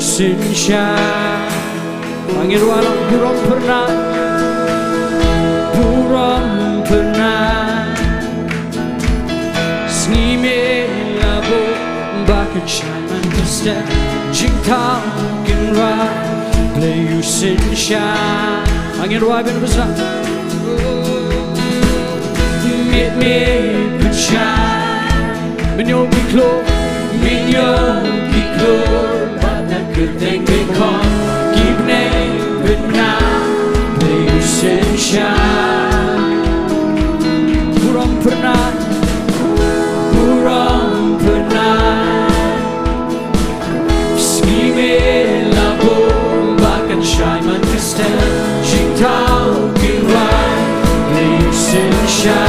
senja angin walau burung pernah snime labo bakit shaman kasta jingtang kinra play you senja angin wabin besar meet me Minyo biklo Bata kuteng bikon Gibne bitmna Play sensya Burong pernah Skime labo Bakan shaiman kristel Jingtao kinwai Play sensya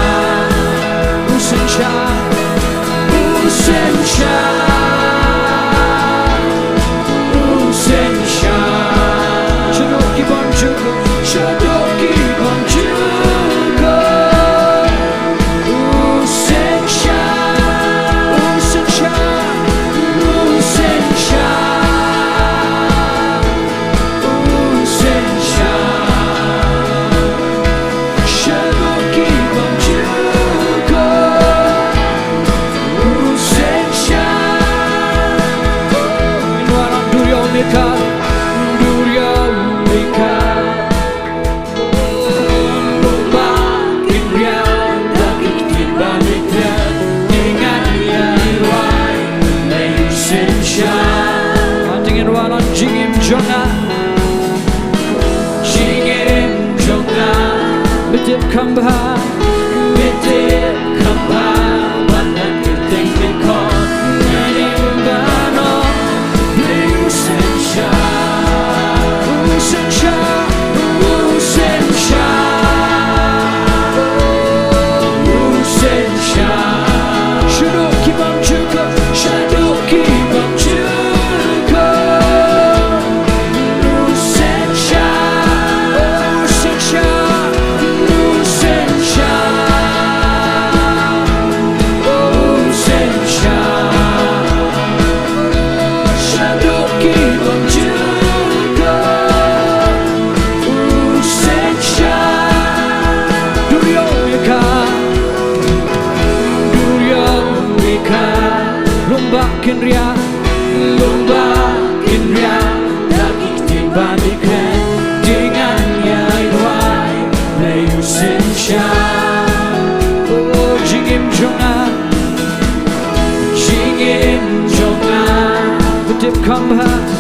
Come by, Banan kuteng bikon Naning bano Play sensya Shadow kibang chuka Lomba kinria Lagi timbanikan Dengan yaiwai Play sensya Oh jingim jonga Betip kambha